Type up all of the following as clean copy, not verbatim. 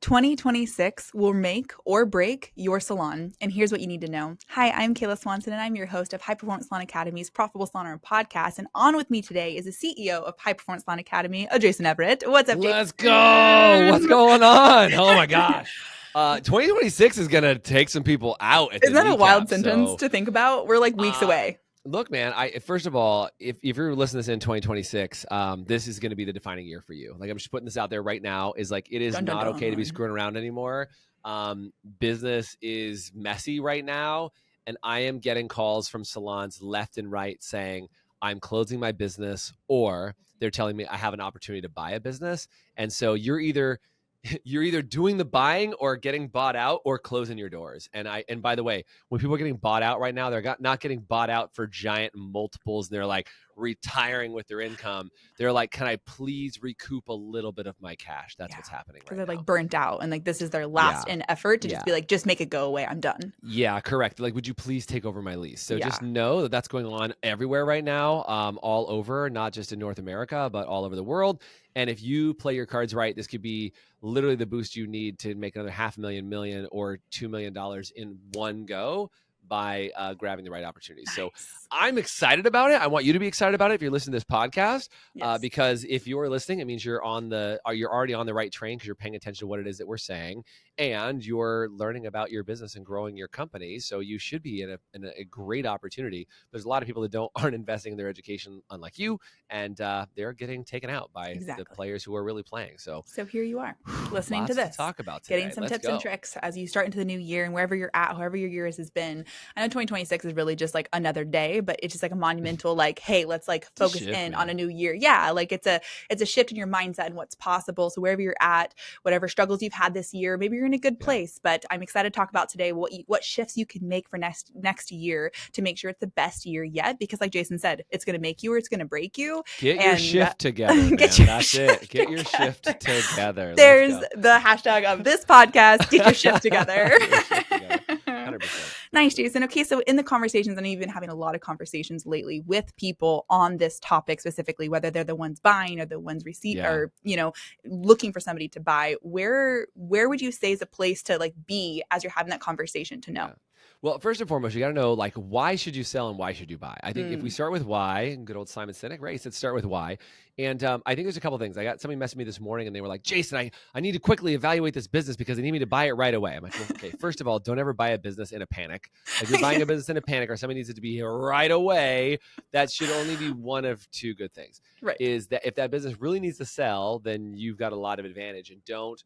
2026 will make or break your salon, and here's what you need to know. Hi, I'm Kayla Swanson, and I'm your host of High Performance Salon Academy's Profitable Salon Owner Podcast. And on with me today is the CEO of High Performance Salon Academy, Jason Everett. What's up, Jason? Let's go. What's going on? Oh my gosh. 2026 is going to take some people out at Isn't the that a wild kneecap, sentence so, to think about? We're like weeks away. Look, man, first of all, if you're listening to this in 2026, this is going to be the defining year for you. Like, I'm just putting this out there right now, is like, it is Dun, dun, not dun. okay to be screwing around anymore. Business is messy right now. And I am getting calls from salons left and right saying, I'm closing my business, or they're telling me I have an opportunity to buy a business. And so you're either doing the buying or getting bought out or closing your doors. And by the way, when people are getting bought out right now, they're not getting bought out for giant multiples. And they're like retiring with their income. They're like, can I please recoup a little bit of my cash? That's what's happening right now. They're like burnt out, and like this is their last in effort to just be like, just make it go away. I'm done. Yeah, correct. Like, would you please take over my lease? So just know that that's going on everywhere right now, all over, not just in North America, but all over the world. And if you play your cards right, this could be literally the boost you need to make another $500,000, million, or $2 million in one go by grabbing the right opportunities. Nice. So I'm excited about it. I want you to be excited about it if you're listening to this podcast, because if you're listening, it means you're already on the right train because you're paying attention to what it is that we're saying, and you're learning about your business and growing your company. So you should be in a great opportunity. There's a lot of people that aren't investing in their education, unlike you, and they're getting taken out by the players who are really playing. So here you are listening to this, to talk about today. Getting some tips and tricks as you start into the new year, and wherever you're at, however your year has been. I know 2026 is really just like another day, but it's just like a monumental, like, hey, let's like focus on a new year. Yeah. Like it's a shift in your mindset and what's possible. So wherever you're at, whatever struggles you've had this year, maybe you're in a good place, but I'm excited to talk about today what shifts you can make for next year to make sure it's the best year yet. Because like Jason said, it's going to make you or it's going to break you. Get your shift together. That's it. Get your shift together. There's the hashtag of this podcast. Get your shift together. 100%. Nice, Jason. Okay, so in the conversations, and I've been having a lot of conversations lately with people on this topic specifically, whether they're the ones buying or the ones or looking for somebody to buy. Where would you say is a place to like be as you're having that conversation to know? Yeah. Well, first and foremost, you got to know, like, why should you sell and why should you buy? I think if we start with why, good old Simon Sinek, right? He said start with why. And I think there's a couple things. I got somebody messaging me this morning and they were like, Jason, I need to quickly evaluate this business because they need me to buy it right away. I'm like, well, okay, first of all, don't ever buy a business in a panic. If you're buying a business in a panic or somebody needs it to be here right away, that should only be one of two good things. Right. Is that if that business really needs to sell, then you've got a lot of advantage, and don't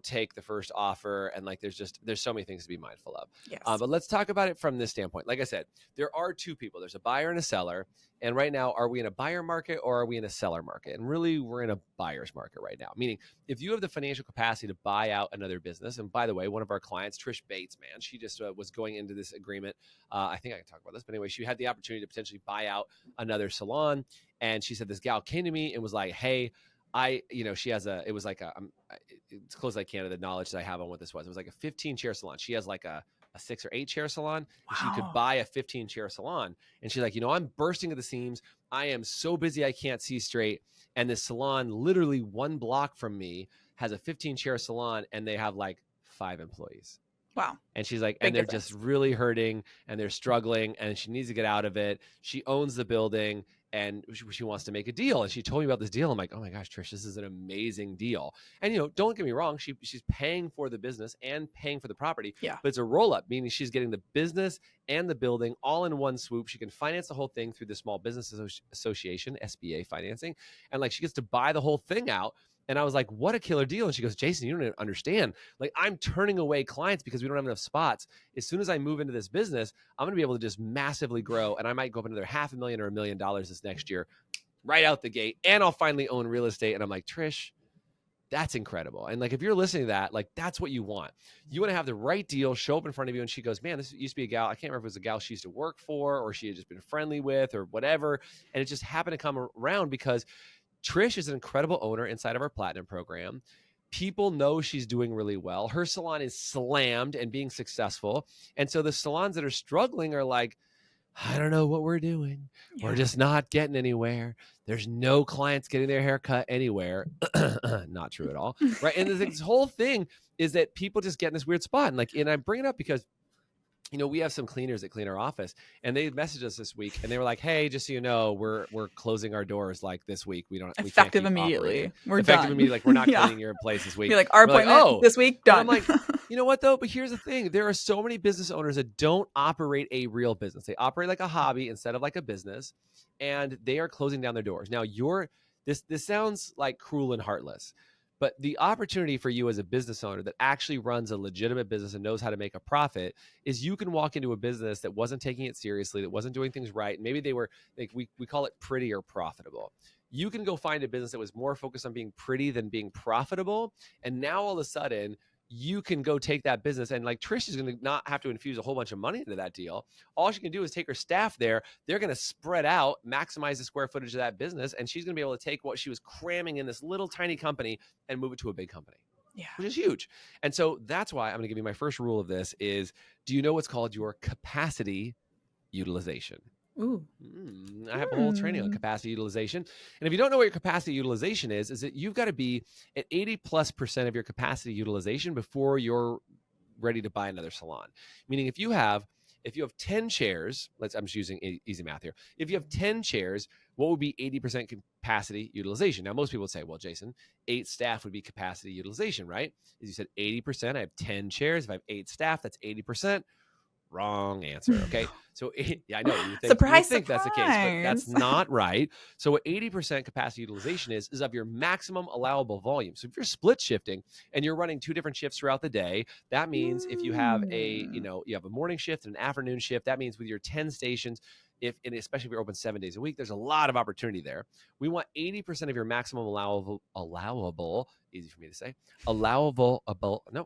take the first offer. And like, there's so many things to be mindful of. Yes. But let's talk about it from this standpoint. Like I said, there are two people. There's a buyer and a seller. And right now, are we in a buyer market or are we in a seller market? And really, we're in a buyer's market right now. Meaning, if you have the financial capacity to buy out another business, and by the way, one of our clients, Trish Bates, man, she just was going into this agreement. I think I can talk about this, but anyway, she had the opportunity to potentially buy out another salon. And she said, this gal came to me and was like, hey, she has it's close as I can to the knowledge that I have on what this was. It was like a 15 chair salon. She has like a 6 or 8 chair salon. Wow. She could buy a 15 chair salon. And she's like, I'm bursting at the seams. I am so busy, I can't see straight. And this salon, literally 1 block from me, has a 15 chair salon, and they have like 5 employees. Wow. And she's like, and they're just really hurting and they're struggling and she needs to get out of it. She owns the building and she wants to make a deal. And she told me about this deal. I'm like, oh my gosh, Trish, this is an amazing deal. And, don't get me wrong. She's paying for the business and paying for the property. Yeah. But it's a roll up, meaning she's getting the business and the building all in one swoop. She can finance the whole thing through the Small Business Association, SBA financing. And like, she gets to buy the whole thing out. And I was like, what a killer deal. And she goes, Jason, you don't understand. Like, I'm turning away clients because we don't have enough spots. As soon as I move into this business, I'm going to be able to just massively grow. And I might go up another $500,000 or $1 million this next year, right out the gate. And I'll finally own real estate. And I'm like, Trish, that's incredible. And like, if you're listening to that, like, that's what you want. You want to have the right deal show up in front of you. And she goes, man, this used to be a gal. I can't remember if it was a gal she used to work for, or she had just been friendly with, or whatever. And it just happened to come around because Trish is an incredible owner inside of our Platinum program. People know she's doing really well. Her salon is slammed and being successful. And so the salons that are struggling are like, I don't know what we're doing. We're just not getting anywhere. There's no clients getting their hair cut anywhere. Not true at all. Right. And this whole thing is that people just get in this weird spot. And I bring it up because, you know, we have some cleaners that clean our office, and they messaged us this week, and they were like, "Hey, just so you know, we're closing our doors like this week. We Effective can't keep immediately. operating. We're Effective done. immediately. Like we're not cleaning your place this week. Be like, our we're appointment like, this week done." And I'm like, you know what though? But here's the thing: there are so many business owners that don't operate a real business. They operate like a hobby instead of like a business, and they are closing down their doors. Now, this sounds like cruel and heartless. But the opportunity for you as a business owner that actually runs a legitimate business and knows how to make a profit is you can walk into a business that wasn't taking it seriously, that wasn't doing things right. Maybe they were, like we call it pretty or profitable. You can go find a business that was more focused on being pretty than being profitable. And now all of a sudden, you can go take that business, and like Trish is going to not have to infuse a whole bunch of money into that deal. All she can do is take her staff there. They're going to spread out, maximize the square footage of that business, and she's going to be able to take what she was cramming in this little tiny company and move it to a big company, which is huge. And so that's why I'm going to give you my first rule of this is, do you know what's called your capacity utilization? Ooh. I have a whole training on capacity utilization. And if you don't know what your capacity utilization is that you've got to be at 80+% of your capacity utilization before you're ready to buy another salon. Meaning if you have 10 chairs, I'm just using easy math here. If you have 10 chairs, what would be 80% capacity utilization? Now, most people would say, well, Jason, 8 staff would be capacity utilization, right? As you said, 80%, I have 10 chairs. If I have 8 staff, that's 80%. Wrong answer. Okay. So yeah, I know you think that's the case, but that's not right. So what 80% capacity utilization is of your maximum allowable volume. So if you're split shifting and you're running 2 different shifts throughout the day, that means if you have you have a morning shift and an afternoon shift, that means with your 10 stations, and especially if you're open 7 days a week, there's a lot of opportunity there. We want 80% of your maximum allowable, easy for me to say,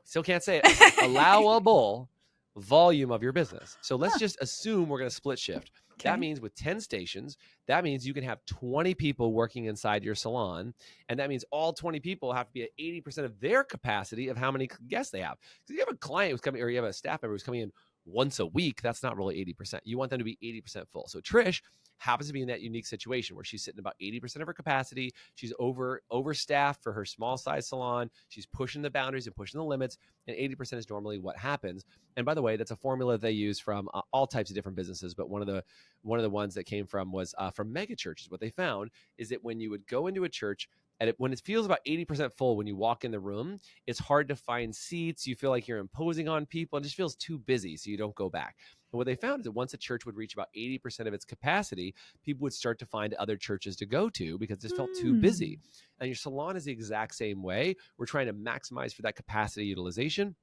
still can't say it, allowable volume of your business. So let's just assume we're going to split shift. Okay. That means with 10 stations, that means you can have 20 people working inside your salon. And that means all 20 people have to be at 80% of their capacity of how many guests they have. Because you have a client who's coming, or you have a staff member who's coming in once a week, that's not really 80%. You want them to be 80% full. So Trish happens to be in that unique situation where she's sitting about 80% of her capacity. She's overstaffed for her small size salon. She's pushing the boundaries and pushing the limits, and 80% is normally what happens. And by the way, that's a formula they use from all types of different businesses. But one of the ones that came from was from mega churches. What they found is that when you would go into a church, when it feels about 80% full when you walk in the room, it's hard to find seats. You feel like you're imposing on people. It just feels too busy, so you don't go back. And what they found is that once a church would reach about 80% of its capacity, people would start to find other churches to go to because it just felt too busy. And your salon is the exact same way. We're trying to maximize for that capacity utilization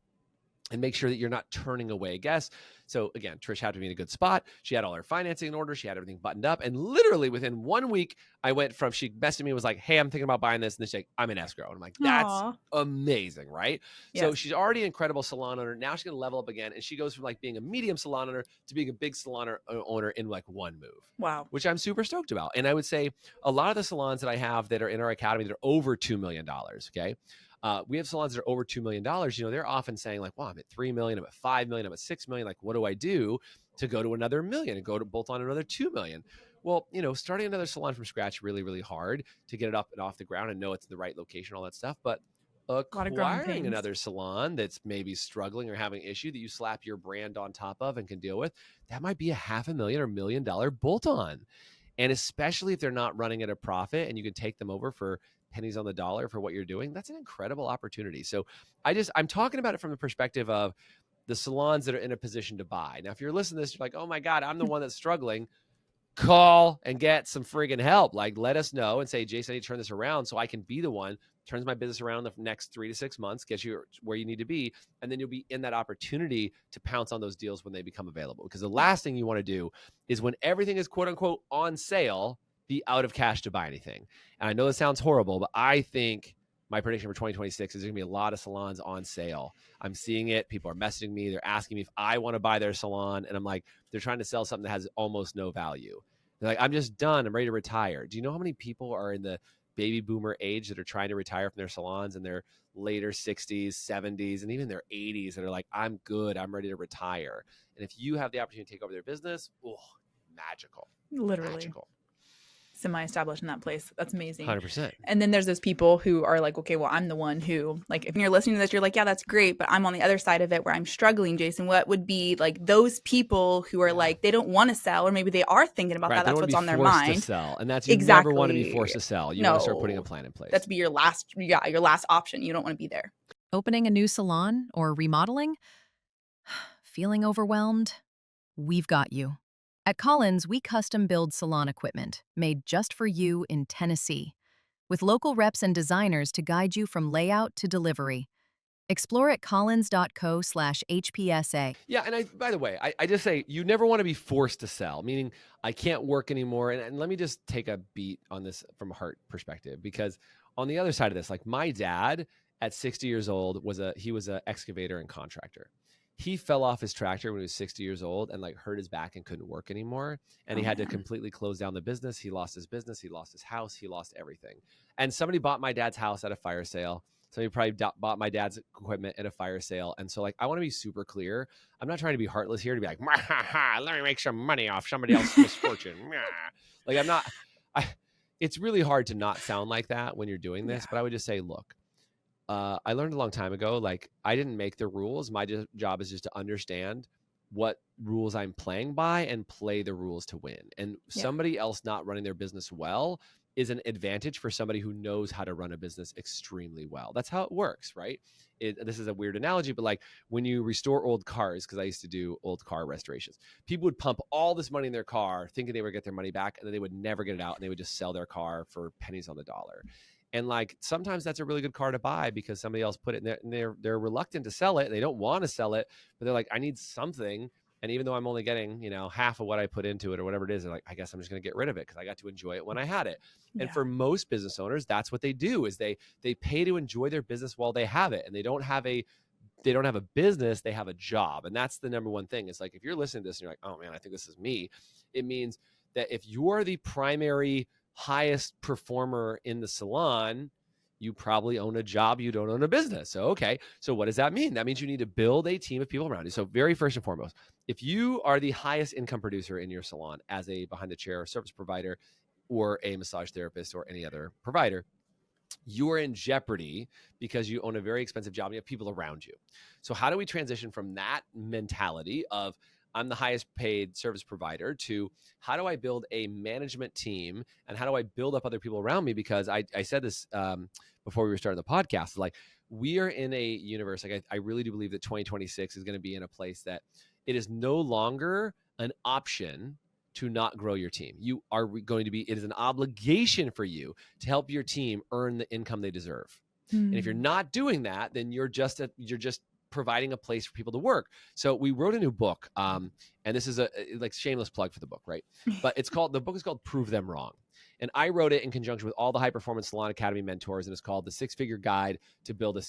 and make sure that you're not turning away guests. So again, Trish had to be in a good spot. She had all her financing in order. She had everything buttoned up. And literally within 1 week, I went from, she messaged me and was like, hey, I'm thinking about buying this. And then she's like, I'm in escrow. And I'm like, that's amazing, right? Yes. So she's already an incredible salon owner. Now she's going to level up again. And she goes from like being a medium salon owner to being a big salon owner in like one move. Wow. Which I'm super stoked about. And I would say a lot of the salons that I have that are in our academy that are over $2 million, okay? We have salons that are over $2 million. You know, they're often saying like, well, I'm at 3 million, I'm at 5 million, I'm at 6 million. Like, what do I do to go to another million and go to bolt on another 2 million? Well, you know, starting another salon from scratch, really, really hard to get it up and off the ground and know it's in the right location, all that stuff. But acquiring another salon that's maybe struggling or having an issue that you slap your brand on top of and can deal with, that might be a $500,000 or $1 million bolt on. And especially if they're not running at a profit and you can take them over for pennies on the dollar for what you're doing, that's an incredible opportunity. So I'm talking about it from the perspective of the salons that are in a position to buy. Now, if you're listening to this, you're like, oh my God, I'm the one that's struggling. Call and get some friggin' help. Like, let us know and say, Jason, I need to turn this around so I can be the one turns my business around the next 3 to 6 months, gets you where you need to be. And then you'll be in that opportunity to pounce on those deals when they become available. Because the last thing you want to do is when everything is quote unquote on sale, be out of cash to buy anything. And I know this sounds horrible, but I think my prediction for 2026 is there's going to be a lot of salons on sale. I'm seeing it. People are messaging me. They're asking me if I want to buy their salon. And I'm like, they're trying to sell something that has almost no value. They're like, I'm just done. I'm ready to retire. Do you know how many people are in the baby boomer age that are trying to retire from their salons in their later 60s, 70s, and even their 80s that are like, I'm good. I'm ready to retire. And if you have the opportunity to take over their business, magical. Literally. Magical. Semi-established in that place. That's amazing. 100%. And then there's those people who are like, okay, well, I'm the one who, like, if you're listening to this, you're like, yeah, that's great, but I'm on the other side of it where I'm struggling, Jason. What would be like those people who are like, they don't want to sell, or maybe they are thinking about that. That's what's on their mind. To sell. And that's, you never want to be forced to sell. You want to start putting a plan in place. That's be your last option. You don't want to be there. Opening a new salon or remodeling? Feeling overwhelmed? We've got you. At Collins, we custom build salon equipment made just for you in Tennessee, with local reps and designers to guide you from layout to delivery. Explore at collins.co/HPSA. Yeah, and by the way, I just say you never want to be forced to sell, meaning I can't work anymore. And let me just take a beat on this from a heart perspective, because on the other side of this, like my dad at 60 years old was an excavator and contractor. He fell off his tractor when he was 60 years old and like hurt his back and couldn't work anymore. And he had to completely close down the business. He lost his business. He lost his house. He lost everything. And somebody bought my dad's house at a fire sale. Somebody probably bought my dad's equipment at a fire sale. And so like, I want to be super clear. I'm not trying to be heartless here to be like, let me make some money off somebody else's misfortune. Like it's really hard to not sound like that when you're doing this, but I would just say, look, I learned a long time ago, like I didn't make the rules. My job is just to understand what rules I'm playing by and play the rules to win. And somebody else not running their business well is an advantage for somebody who knows how to run a business extremely well. That's how it works, right? This is a weird analogy, but like when you restore old cars, because I used to do old car restorations, people would pump all this money in their car thinking they would get their money back, and then they would never get it out, and they would just sell their car for pennies on the dollar. And like sometimes that's a really good car to buy because somebody else put it in there, and they're reluctant to sell it. They don't want to sell it, but they're like, I need something. And even though I'm only getting, half of what I put into it or whatever it is, they're like, I guess I'm just going to get rid of it because I got to enjoy it when I had it. Yeah. And for most business owners, that's what they do is they pay to enjoy their business while they have it. And they don't have a business, they have a job. And that's the number one thing. It's like, if you're listening to this and you're like, oh man, I think this is me. It means that if you're the primary highest performer in the salon, you probably own a job, you don't own a business. So, okay. So what does that mean? That means you need to build a team of people around you. So very first and foremost, if you are the highest income producer in your salon as a behind the chair service provider or a massage therapist or any other provider, you are in jeopardy because you own a very expensive job and you have people around you. So how do we transition from that mentality of I'm the highest paid service provider to how do I build a management team and how do I build up other people around me? Because I said this before we were starting the podcast, like we are in a universe, like I really do believe that 2026 is going to be in a place that it is no longer an option to not grow your team. You are going to be, it is an obligation for you to help your team earn the income they deserve. And if you're not doing that, then you're just providing a place for people to work. So we wrote a new book, and this is a like shameless plug for the book, right? But the book is called Prove Them Wrong. And I wrote it in conjunction with all the High Performance Salon Academy mentors, and it's called The Six-Figure Guide to Build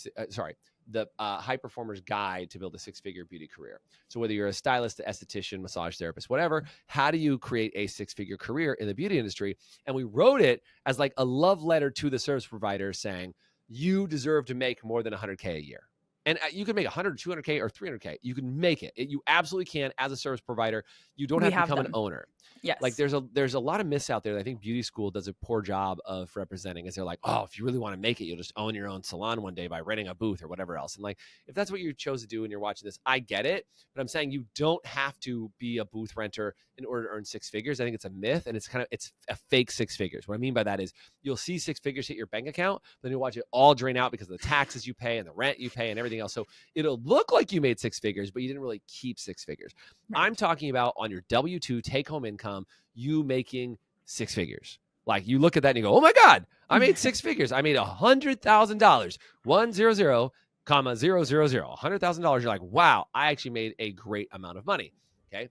the High Performer's Guide to Build a Six-Figure Beauty Career. So whether you're a stylist, an esthetician, massage therapist, whatever, how do you create a six-figure career in the beauty industry? And we wrote it as like a love letter to the service provider saying, you deserve to make more than 100K a year. And you can make 100, 200K or 300K. You can make it. You absolutely can as a service provider. You don't have to become an owner. Yes. Like there's a lot of myths out there that I think beauty school does a poor job of representing, is they're like, oh, if you really want to make it, you'll just own your own salon one day by renting a booth or whatever else. And like, if that's what you chose to do and you're watching this, I get it. But I'm saying you don't have to be a booth renter in order to earn six figures. I think it's a myth, and it's a fake six figures. What I mean by that is you'll see six figures hit your bank account, but then you'll watch it all drain out because of the taxes you pay and the rent you pay and everything else. So it'll look like you made six figures, but you didn't really keep six figures. Right. I'm talking about on your W-2 take-home income, you making six figures. Like you look at that and you go, oh my God, I made six figures. I made $100,000, 100, comma 000, $100,000. You're like, wow, I actually made a great amount of money. Okay.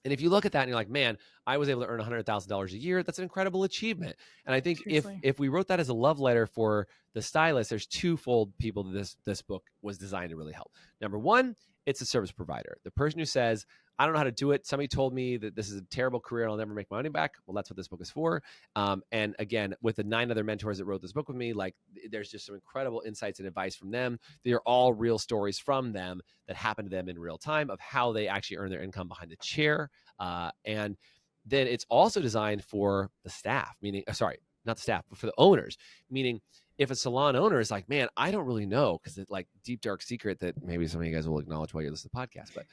And if you look at that and you're like, man, I was able to earn $100,000 a year. That's an incredible achievement. And I think if we wrote that as a love letter for the stylist, there's twofold people that this book was designed to really help. Number one, it's a service provider. The person who says, I don't know how to do it. Somebody told me that this is a terrible career and I'll never make my money back. Well, that's what this book is for. And again, with the 9 other mentors that wrote this book with me, like there's just some incredible insights and advice from them. They are all real stories from them that happened to them in real time of how they actually earn their income behind the chair. And then it's also designed for the staff, meaning, sorry, not the staff, but for the owners, meaning if a salon owner is like, man, I don't really know, because it's like deep, dark secret that maybe some of you guys will acknowledge while you're listening to the podcast, but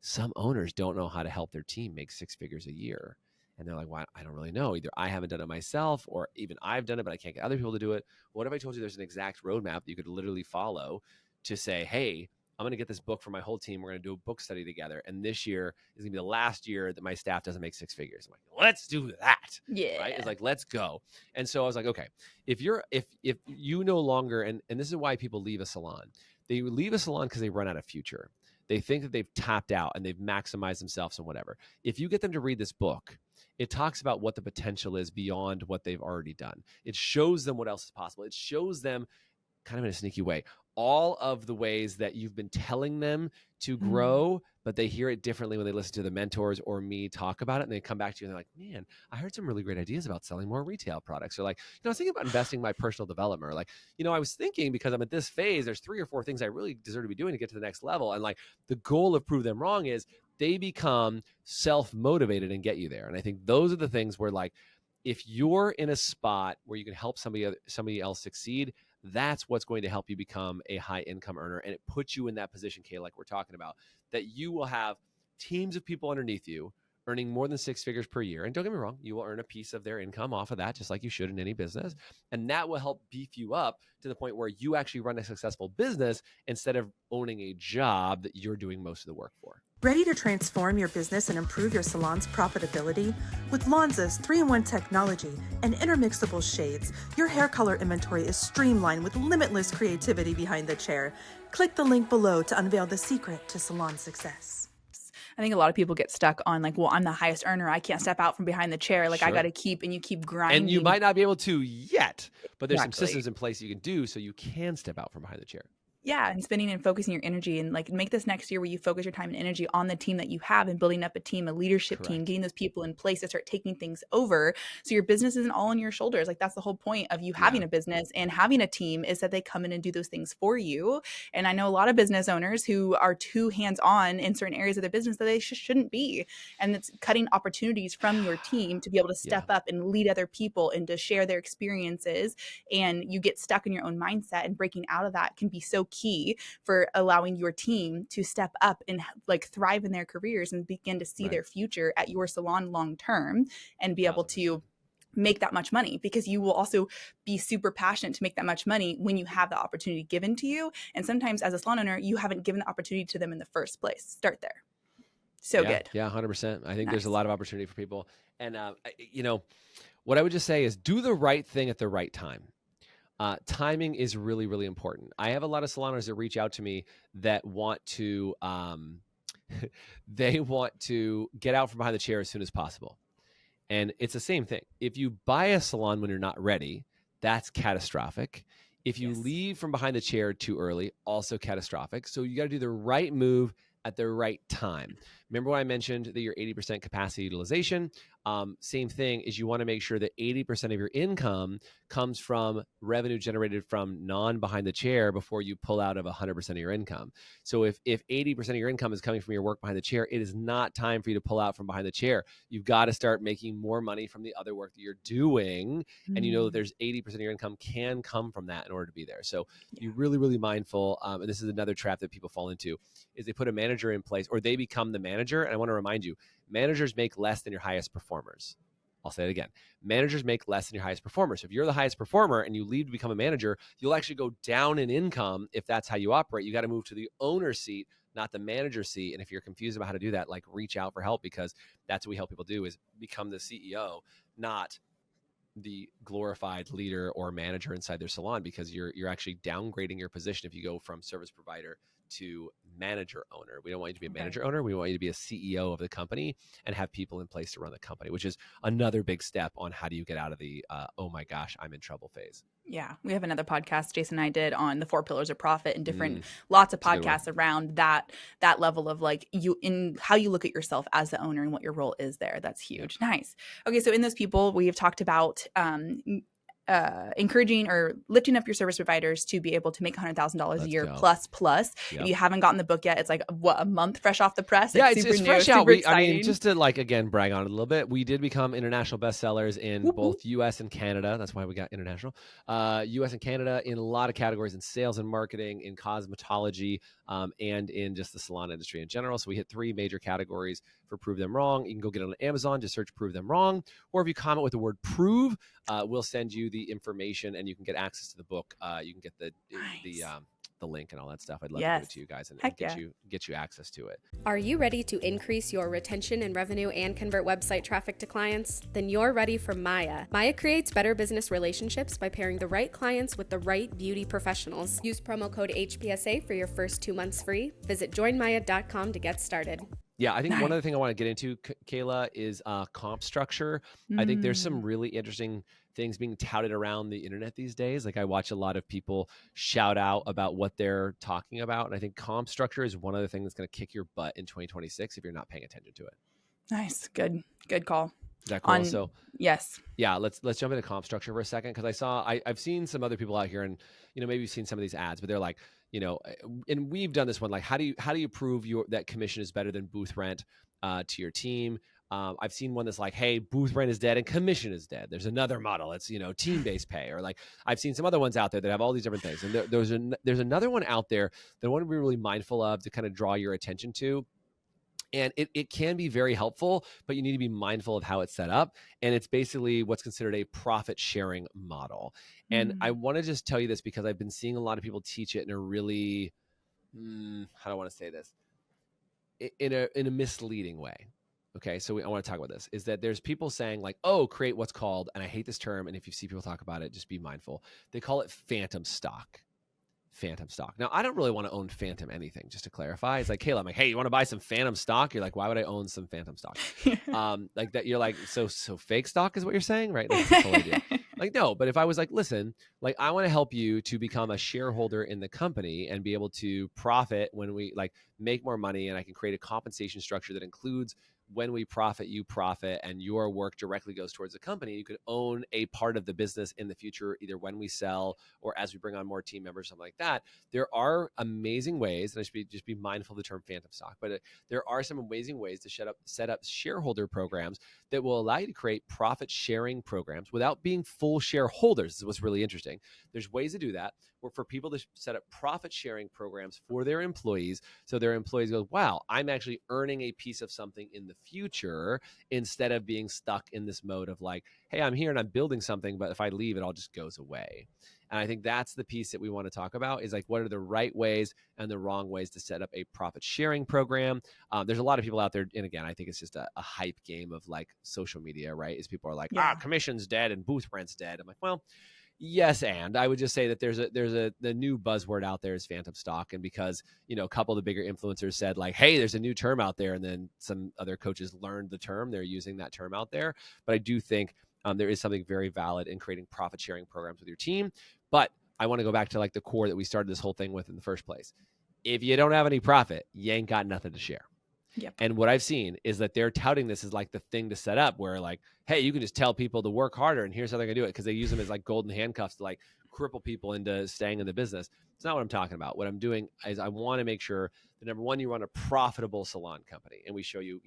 some owners don't know how to help their team make 6 figures a year. And they're like, well, I don't really know. Either I haven't done it myself, or even I've done it, but I can't get other people to do it. What if I told you there's an exact roadmap that you could literally follow to say, hey, I'm going to get this book for my whole team. We're going to do a book study together. And this year is going to be the last year that my staff doesn't make 6 figures. I'm like, let's do that. Yeah. Right. It's like, let's go. And so I was like, okay, if you no longer, and this is why people leave a salon, they leave a salon because they run out of future. They think that they've tapped out and they've maximized themselves and whatever. If you get them to read this book, it talks about what the potential is beyond what they've already done. It shows them what else is possible. It shows them, kind of in a sneaky way, all of the ways that you've been telling them to grow, but they hear it differently when they listen to the mentors or me talk about it. And they come back to you and they're like, man, I heard some really great ideas about selling more retail products. Or like, I was thinking about investing in my personal development. Or like, I was thinking, because I'm at this phase, there's 3 or 4 things I really deserve to be doing to get to the next level. And like, the goal of Prove Them Wrong is they become self-motivated and get you there. And I think those are the things where, like, if you're in a spot where you can help somebody else succeed, that's what's going to help you become a high income earner. And it puts you in that position, Kay, like we're talking about, that you will have teams of people underneath you earning more than 6 figures per year. And don't get me wrong, you will earn a piece of their income off of that, just like you should in any business. And that will help beef you up to the point where you actually run a successful business instead of owning a job that you're doing most of the work for. Ready to transform your business and improve your salon's profitability? With Lonza's 3-in-1 technology and intermixable shades, your hair color inventory is streamlined with limitless creativity behind the chair. Click the link below to unveil the secret to salon success. I think a lot of people get stuck on like, well, I'm the highest earner. I can't step out from behind the chair. Like, sure. I got to keep grinding. And you might not be able to yet, but there's some systems in place you can do so you can step out from behind the chair. Yeah, and spending and focusing your energy, and like make this next year where you focus your time and energy on the team that you have and building up a team, a leadership team, getting those people in place to start taking things over. So your business isn't all on your shoulders. Like, that's the whole point of you having a business and having a team, is that they come in and do those things for you. And I know a lot of business owners who are too hands-on in certain areas of their business that they shouldn't be. And it's cutting opportunities from your team to be able to step up and lead other people and to share their experiences. And you get stuck in your own mindset, and breaking out of that can be so key for allowing your team to step up and like thrive in their careers and begin to see their future at your salon long term, and be able to make that much money, because you will also be super passionate to make that much money when you have the opportunity given to you. And sometimes as a salon owner, you haven't given the opportunity to them in the first place. Start there. So good. Yeah, 100%. I think there's a lot of opportunity for people. And, what I would just say is do the right thing at the right time. Timing is really, really important. I have a lot of salon owners that reach out to me that want to, they want to get out from behind the chair as soon as possible. And it's the same thing. If you buy a salon when you're not ready, that's catastrophic. If you leave from behind the chair too early, also catastrophic. So you got to do the right move at the right time. Remember when I mentioned that you're 80% capacity utilization? Same thing is, you want to make sure that 80% of your income comes from revenue generated from non-behind the chair before you pull out of 100% of your income. So if 80% of your income is coming from your work behind the chair, it is not time for you to pull out from behind the chair. You've got to start making more money from the other work that you're doing. And you know that there's 80% of your income can come from that in order to be there. So you're really, really mindful. And this is another trap that people fall into, is they put a manager in place, or they become the manager. And I want to remind you, managers make less than your highest performers. I'll say it again. Managers make less than your highest performers. So if you're the highest performer and you leave to become a manager, you'll actually go down in income. If that's how you operate, you got to move to the owner seat, not the manager seat. And if you're confused about how to do that, like, reach out for help, because that's what we help people do, is become the CEO, not the glorified leader or manager inside their salon, because you're actually downgrading your position if you go from service provider to manager owner. We don't want you to be a manager owner. We want you to be a CEO of the company and have people in place to run the company, which is another big step on how do you get out of the, oh my gosh, I'm in trouble phase. Yeah. We have another podcast Jason and I did on the 4 pillars of profit, and different, lots of podcasts around that level of like in how you look at yourself as the owner and what your role is there. That's huge. Nice. Okay. So in those people, we have talked about, encouraging or lifting up your service providers to be able to make $100,000 a year go. plus. Yep. If you haven't gotten the book yet, it's like a month fresh off the press. Yeah, it's super it's new, fresh super out. exciting. Just to again brag on it a little bit, we did become international bestsellers in both U.S. and Canada. That's why we got international. U.S. and Canada in a lot of categories in sales and marketing, in cosmetology, and in just the salon industry in general. So we hit 3 major categories for Prove Them Wrong. You can go get it on Amazon, just search Prove Them Wrong. Or if you comment with the word prove, we'll send you the information and you can get access to the book. You can get the link and all that stuff. I'd love to give it to you guys and get you access to it. Are you ready to increase your retention and revenue and convert website traffic to clients? Then you're ready for Maya. Maya creates better business relationships by pairing the right clients with the right beauty professionals. Use promo code HPSA for your first 2 months free. Visit joinmaya.com to get started. Yeah, I think one other thing I want to get into, Kayla, is comp structure. I think there's some really interesting things being touted around the internet these days. Like I watch a lot of people shout out about what they're talking about. And I think comp structure is one of the things that's going to kick your butt in 2026 if you're not paying attention to it. Nice. Good call. Is that cool? So yes. Yeah, let's jump into comp structure for a second. Cause I've seen some other people out here and, maybe you've seen some of these ads, but they're like, and we've done this one, like, how do you prove that commission is better than booth rent to your team? I've seen one that's like, hey, booth rent is dead and commission is dead. There's another model. It's, team-based pay, or like I've seen some other ones out there that have all these different things. And there's another one out there that I want to be really mindful of to kind of draw your attention to. And it can be very helpful, but you need to be mindful of how it's set up. And it's basically what's considered a profit sharing model. And I want to just tell you this because I've been seeing a lot of people teach it in a really, how do I want to say this? In a misleading way. Okay, so I want to talk about this, is that there's people saying like, oh, create what's called, and I hate this term, and if you see people talk about it, just be mindful. They call it phantom stock. Phantom stock. Now, I don't really want to own phantom anything, just to clarify. It's like, Kayla, I'm like, hey, you want to buy some phantom stock? You're like, why would I own some phantom stock? Like that, you're like, so fake stock is what you're saying, right? That's the whole idea. Like, no, but if I was like, listen, like I want to help you to become a shareholder in the company and be able to profit when we like make more money, and I can create a compensation structure that includes when we profit, you profit, and your work directly goes towards the company. You could own a part of the business in the future, either when we sell or as we bring on more team members, something like that. There are amazing ways, and I should just be mindful of the term phantom stock, but there are some amazing ways to set up shareholder programs that will allow you to create profit sharing programs without being full shareholders. This is what's really interesting. There's ways to do that, where for people to set up profit sharing programs for their employees, so their employees go, wow, I'm actually earning a piece of something in the future, instead of being stuck in this mode of like, hey, I'm here and I'm building something, but if I leave, it all just goes away. And I think that's the piece that we want to talk about, is like, what are the right ways and the wrong ways to set up a profit sharing program? There's a lot of people out there, and again, I think it's just a hype game of like social media, right? Is people are like, commission's dead and booth rent's dead. I'm like, well, yes, and I would just say that the new buzzword out there is phantom stock. And because, a couple of the bigger influencers said like, hey, there's a new term out there, and then some other coaches learned the term, they're using that term out there. But I do think there is something very valid in creating profit sharing programs with your team. But I want to go back to like the core that we started this whole thing with in the first place. If you don't have any profit, you ain't got nothing to share. Yep. And what I've seen is that they're touting this as like the thing to set up, where like, hey, you can just tell people to work harder and here's how they're gonna do it, because they use them as like golden handcuffs to like cripple people into staying in the business. It's not what I'm talking about. What I'm doing is I want to make sure that, number one, you run a profitable salon company, and we show you,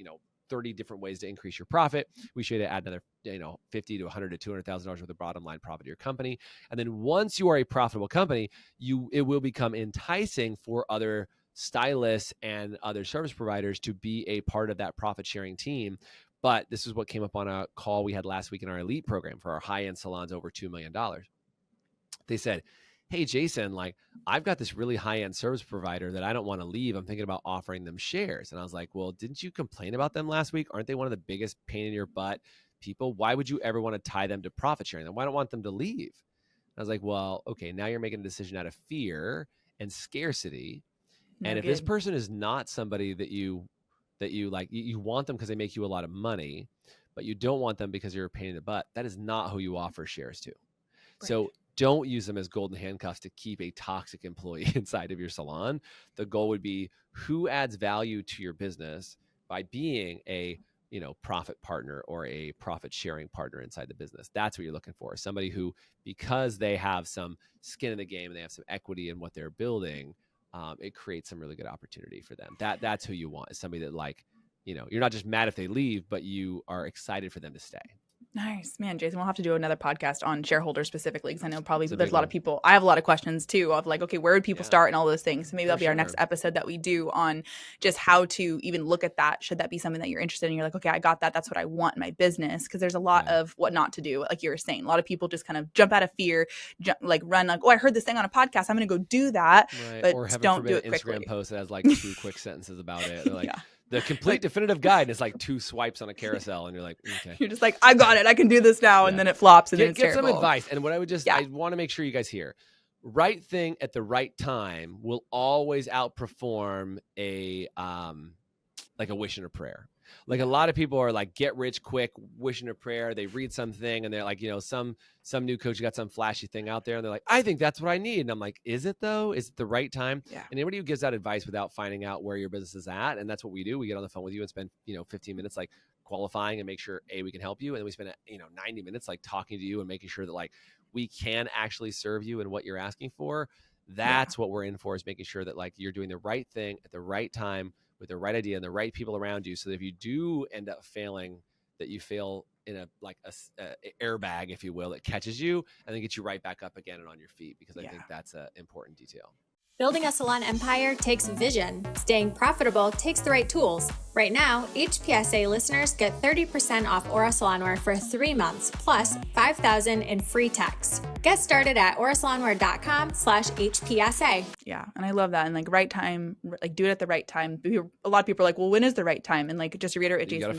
30 different ways to increase your profit. We show you to add another, $50 to $100 to $200,000 worth of bottom line profit to your company. And then once you are a profitable company, it will become enticing for other stylists and other service providers to be a part of that profit sharing team. But this is what came up on a call we had last week in our elite program for our high-end salons over $2 million. They said, hey, Jason, like, I've got this really high-end service provider that I don't want to leave. I'm thinking about offering them shares. And I was like, well, didn't you complain about them last week? Aren't they one of the biggest pain in your butt people? Why would you ever want to tie them to profit sharing? Then why don't want them to leave? I was like, well, okay, now you're making a decision out of fear and scarcity. And if this person is not somebody that you like, you want them because they make you a lot of money, but you don't want them because you're a pain in the butt, that is not who you offer shares to. Right. So don't use them as golden handcuffs to keep a toxic employee inside of your salon. The goal would be, who adds value to your business by being a profit partner or a profit sharing partner inside the business. That's what you're looking for. Somebody who, because they have some skin in the game and they have some equity in what they're building, it creates some really good opportunity for them. That's who you want, is somebody that, like, you're not just mad if they leave, but you are excited for them to stay. Nice. Man, Jason, we'll have to do another podcast on shareholders specifically, because I know probably there's a lot of people. I have a lot of questions too of like, okay, where would people start and all those things. So maybe that'll be our next episode that we do on just how to even look at that. Should that be something that you're interested in? You're like, okay, I got that. That's what I want in my business. Because there's a lot of what not to do. Like you were saying, a lot of people just kind of jump out of fear, run like, oh, I heard this thing on a podcast, I'm going to go do that. Right. But or don't do it quickly. Instagram post that has like 2 quick sentences about it. They're like, the complete definitive guide is like 2 swipes on a carousel, and you're like, okay. You're just like, I got it. I can do this now. And then it flops, and then it's get terrible. Some advice. And what I would I want to make sure you guys hear, right thing at the right time will always outperform a wish and a prayer. Like a lot of people are like, get rich quick, wish and a prayer. They read something and they're like, some new coach got some flashy thing out there and they're like, I think that's what I need. And I'm like, is it though? Is it the right time? Yeah. And anybody who gives that advice without finding out where your business is at, and that's what we do. We get on the phone with you and spend 15 minutes like qualifying and make sure we can help you. And then we spend 90 minutes like talking to you and making sure that like we can actually serve you and what you're asking for. That's what we're in for, is making sure that like you're doing the right thing at the right time with the right idea and the right people around you, so that if you do end up failing, that you fail in a airbag, if you will, that catches you and then gets you right back up again and on your feet, because I think that's an important detail. Building a salon empire takes vision. Staying profitable takes the right tools. Right now, HPSA listeners get 30% off Aura Salonwear for 3 months, plus $5,000 in free text. Get started at aurasalonwear.com/HPSA. Yeah. And I love that. And like right time, like do it at the right time. A lot of people are like, well, when is the right time? And like, just to reiterate what Jason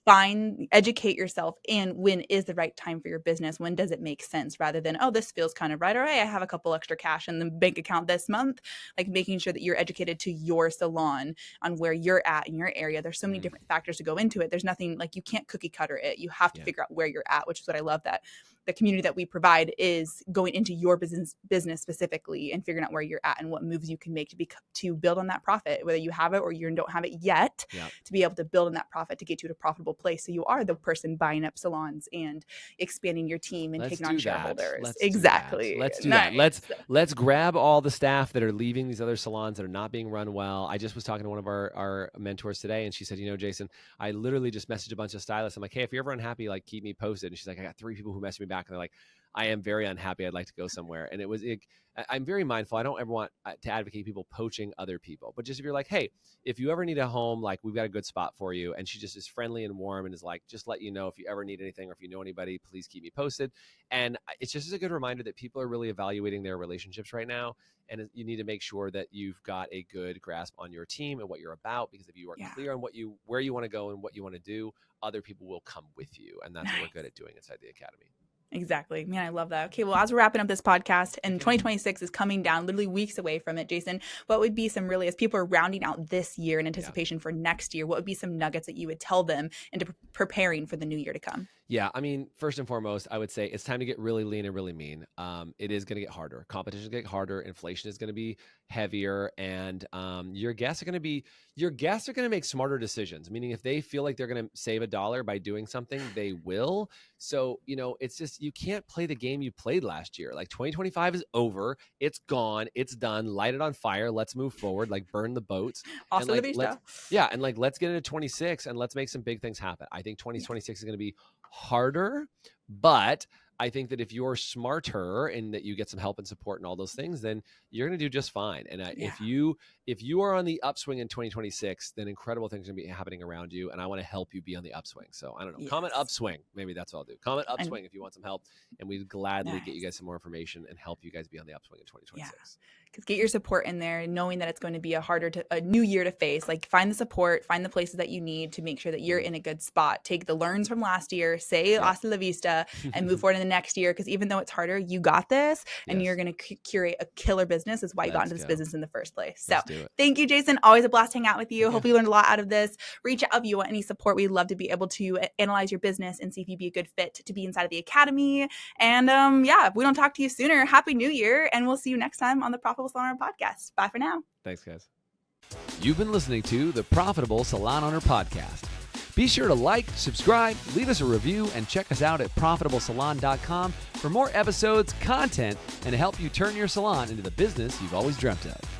said, educate yourself. And when is the right time for your business? When does it make sense? Rather than, oh, this feels kind of right. All right, I have a couple extra cash in the bank account this month. Like making sure that you're educated to your salon on where you're at in your area. There's so many different factors to go into it. There's nothing like, you can't cookie cutter it. You have to figure out where you're at, which is what I love, that the community that we provide is going into your business specifically and figuring out where you're at and what moves you can make to build on that profit, whether you have it or you don't have it yet, to be able to build on that profit to get you to a profitable place. So you are the person buying up salons and expanding your team and taking on shareholders. Exactly. Let's do that. Let's grab all the staff that are leaving these other salons that are not being run well. I just was talking to one of our mentors today, and she said, Jason, I literally just messaged a bunch of stylists. I'm like, hey, if you're ever unhappy, like keep me posted. And she's like, I got 3 people who messaged me back, and they're like, I am very unhappy. I'd like to go somewhere. And I'm very mindful. I don't ever want to advocate people poaching other people, but just if you're like, hey, if you ever need a home, like we've got a good spot for you. And she just is friendly and warm and is like, just let you know if you ever need anything, or if you know anybody, please keep me posted. And it's just a good reminder that people are really evaluating their relationships right now. And you need to make sure that you've got a good grasp on your team and what you're about, because if you are clear on where you want to go and what you want to do, other people will come with you. And that's what we're good at doing inside the academy. Exactly. Man, I love that. Okay, well, as we're wrapping up this podcast and 2026 is coming down, literally weeks away from it, Jason, what would be some really, as people are rounding out this year in anticipation for next year, what would be some nuggets that you would tell them into preparing for the new year to come? Yeah, I mean, first and foremost, I would say it's time to get really lean and really mean. It is going to get harder. Competition is going to get harder. Inflation is going to be heavier, and your guests are going to make smarter decisions. Meaning, if they feel like they're going to save $1 by doing something, they will. So, it's just, you can't play the game you played last year. Like 2025 is over. It's gone. It's done. Light it on fire. Let's move forward. Like burn the boats. Also, and let's get into 26 and let's make some big things happen. I think 2026 is going to be harder, but I think that if you're smarter and that you get some help and support and all those things, then you're going to do just fine. And if you are on the upswing in 2026, then incredible things are going to be happening around you. And I want to help you be on the upswing. So I don't know, comment upswing. Maybe that's what I'll do. Comment upswing if you want some help, and we'd gladly get you guys some more information and help you guys be on the upswing in 2026. Because get your support in there, knowing that it's going to be a new year to face. Like find the support, find the places that you need to make sure that you're in a good spot. Take the learns from last year, say hasta la vista, and move forward in the next year. Because even though it's harder, you got this, and you're going to curate a killer business. Is why you got into this business in the first place. So thank you, Jason. Always a blast to hang out with you. Hope you learned a lot out of this. Reach out if you want any support. We'd love to be able to analyze your business and see if you'd be a good fit to be inside of the academy. And if we don't talk to you sooner, Happy New Year, and we'll see you next time on the Profitable Salon Owner Podcast. Bye for now. Thanks, guys. You've been listening to the Profitable Salon Owner Podcast. Be sure to like, subscribe, leave us a review, and check us out at ProfitableSalon.com for more episodes, content, and to help you turn your salon into the business you've always dreamt of.